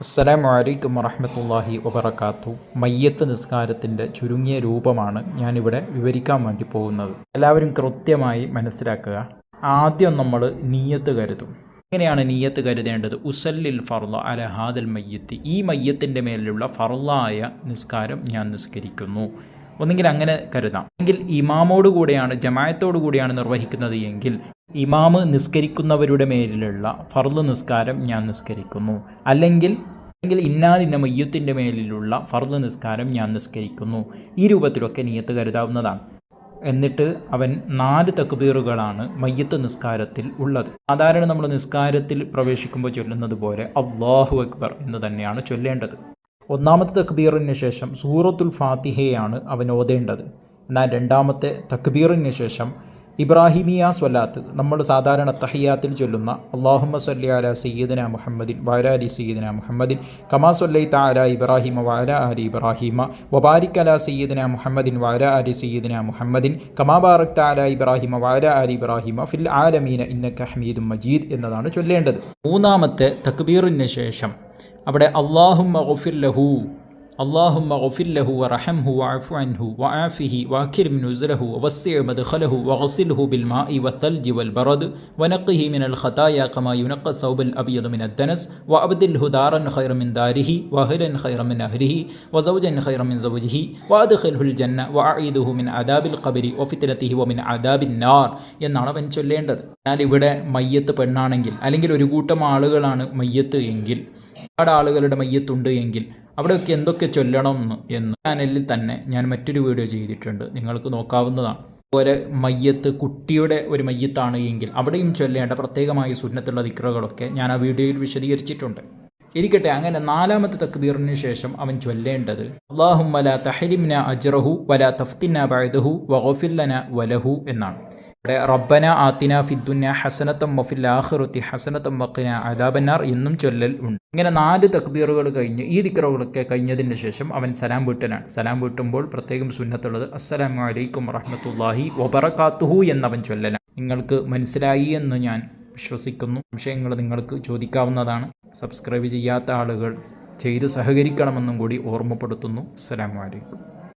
അസ്സലാമു അലൈക്കും വറഹ്മത്തുള്ളാഹി വബറകാതുഹു. മയ്യത്ത് നിസ്കാരത്തിൻ്റെ ചുരുങ്ങിയ രൂപമാണ് ഞാനിവിടെ വിവരിക്കാൻ വേണ്ടി പോകുന്നത്. എല്ലാവരും കൃത്യമായി മനസ്സിലാക്കുക. ആദ്യം നമ്മൾ നിയ്യത്ത് കരുതും. എങ്ങനെയാണ് നിയ്യത്ത് കരുതേണ്ടത്? ഉസല്ലിൽ ഫർള അല ഹാദൽ മയ്യത്തി, ഈ മയ്യത്തിൻ്റെ മേലുള്ള ഫർളായ നിസ്കാരം ഞാൻ നിസ്കരിക്കുന്നു. ഒന്നെങ്കിൽ അങ്ങനെ കരുതാം. എങ്കിൽ ഇമാമോട് കൂടെയാണ്, ജമാഅത്തോടു കൂടിയാണ് നിർവഹിക്കുന്നത് എങ്കിൽ ഇമാമ് നിസ്കരിക്കുന്നവരുടെ മേലിലുള്ള ഫർള് നിസ്കാരം ഞാൻ നിസ്കരിക്കുന്നു. അല്ലെങ്കിൽ ഇന്നാലിന്ന മയ്യത്തിൻ്റെ മേലിലുള്ള ഫർള് നിസ്കാരം ഞാൻ നിസ്കരിക്കുന്നു. ഈ രൂപത്തിലൊക്കെ നിയ്യത്ത് കരുതാവുന്നതാണ്. എന്നിട്ട് അവൻ 4 തക്ബീറുകളാണ് മയ്യത്ത് നിസ്കാരത്തിൽ ഉള്ളത്. സാധാരണ നമ്മൾ നിസ്കാരത്തിൽ പ്രവേശിക്കുമ്പോൾ ചൊല്ലുന്നത് പോലെ അല്ലാഹു അക്ബർ എന്ന് തന്നെയാണ് ചൊല്ലേണ്ടത്. ഒന്നാമത്തെ തക്ബീറിന് ശേഷം സൂറത്തുൽ ഫാത്തിഹയാണ് അവൻ ഓതേണ്ടത്. എന്നാൽ രണ്ടാമത്തെ തക്ബീറിന് ശേഷം ഇബ്രാഹിമിയ സ്വലാത്ത്, നമ്മൾ സാധാരണ തഹിയാത്തിൽ ചൊല്ലുന്ന അല്ലാഹുമ്മ സ്വല്ലി അലാ സയ്യിദിന മുഹമ്മദിൻ വഅലാ അലി സയ്യിദിന മുഹമ്മദിൻ കമാ സ്വല്ലൈത അലാ ഇബ്രാഹിമ വഅലാ ആലി ഇബ്രാഹിമ വബാരിക് അലാ സയ്യിദിന മുഹമ്മദിൻ വഅലാ അലി സയ്യിദിന മുഹമ്മദിൻ കമാ ബാറക്ത അലാ ഇബ്രാഹിമ വഅലാ ആലി ഇബ്രാഹിമ ഫിൽ ആലമീന ഇന്നക ഹമീദും മജീദ് എന്നതാണ് ചൊല്ലേണ്ടത്. മൂന്നാമത്തെ തക്ബീറിന് ശേഷം അവിടെ അല്ലാഹുമ്മ ഗഫിർ ലഹു, അല്ലാഹുമ്മ ഗഫിർ ലഹു വറഹംഹു വഅഫു അൻഹു വആഫിഹി വഅക്രിം നുസുലഹു വവസ്സി മദ്ഖലഹു വഗ്സിൽഹു ബിൽമാഇ വത്തൽജി വൽബറദ് വനഖിഹി മിനൽ ഖതായ കമാ യുനഖ സൗബൽ അബ്യദ് മിനദ് ദനസ് വഅബ്ദിൽഹു ദാറൻ ഖൈറൻ മിൻ ദാരിഹി വഅഹ്ലൻ ഖൈറൻ മിൻ അഹ്ലിഹി വസൗജൻ ഖൈറൻ മിൻ സൗജിഹി വഅദ്ഖിൽഹുൽ ജന്ന വഅഈദുഹു മിൻ അദാബിൽ ഖബരി വഫിത്നതിഹി വമിൻ അദാബിൻ നാർ എന്നാണ് അവൻ ചൊല്ലേണ്ടത്. എന്നാൽ ഇവിടെ മയ്യത്ത് പെണ്ണാണെങ്കിൽ, അല്ലെങ്കിൽ ഒരു കൂട്ടം ആളുകളാണ് മയ്യത്ത് എങ്കിൽ, ഒരുപാട് ആളുകളുടെ മയ്യത്തുണ്ട് എങ്കിൽ അവിടെയൊക്കെ എന്തൊക്കെ ചൊല്ലണം എന്ന് ചാനലിൽ തന്നെ ഞാൻ മറ്റൊരു വീഡിയോ ചെയ്തിട്ടുണ്ട്, നിങ്ങൾക്ക് നോക്കാവുന്നതാണ്. അതുപോലെ മയ്യത്ത് കുട്ടിയുടെ ഒരു മയ്യത്താണ് എങ്കിൽ അവിടെയും ചൊല്ലേണ്ട പ്രത്യേകമായി സുന്നത്തുള്ള ദിക്റുകളൊക്കെ ഞാൻ ആ വീഡിയോയിൽ വിശദീകരിച്ചിട്ടുണ്ട്. ഇരിക്കട്ടെ, അങ്ങനെ 4ാമത്തെ തക്ബീറിന് ശേഷം അവൻ ചൊല്ലേണ്ടത് അല്ലാഹുമ്മ ലാ തഹരിംന അജ്റഹു വലാ തഫ്തിന്ന ബഅദഹു വഗ്ഫിർ ലനാ വലഹു എന്നാണ്. ഇവിടെ റബ്ബന ആതിന ഫിദ്ദുന്യ ഹസനത്തം വഫിൽ ആഖിറതി ഹസനത്തം വഖിനാ അദാബന്നാർ എന്നും ചൊല്ലൽ ഉണ്ട്. ഇങ്ങനെ 4 തക്ബീറുകൾ കഴിഞ്ഞ് ഈ ദിക്റുകളൊക്കെ കഴിഞ്ഞതിന് ശേഷം അവൻ സലാം വീട്ടലാണ്. സലാം വീട്ടുമ്പോൾ പ്രത്യേകം സുന്നത്തുള്ളത് അസ്സലാമു അലൈക്കും വറഹ്മത്തുള്ളാഹി വബറകാതുഹു എന്നവൻ ചൊല്ലലാണ്. നിങ്ങൾക്ക് മനസ്സിലായി എന്ന് ഞാൻ വിശ്വസിക്കുന്നു. സംശയങ്ങൾ നിങ്ങൾക്ക് ചോദിക്കാവുന്നതാണ്. സബ്സ്ക്രൈബ് ചെയ്യാത്ത ആളുകൾ ചെയ്ത് സഹകരിക്കണമെന്നും കൂടി ഓർമ്മപ്പെടുത്തുന്നു. അസ്സലാമു അലൈക്കും.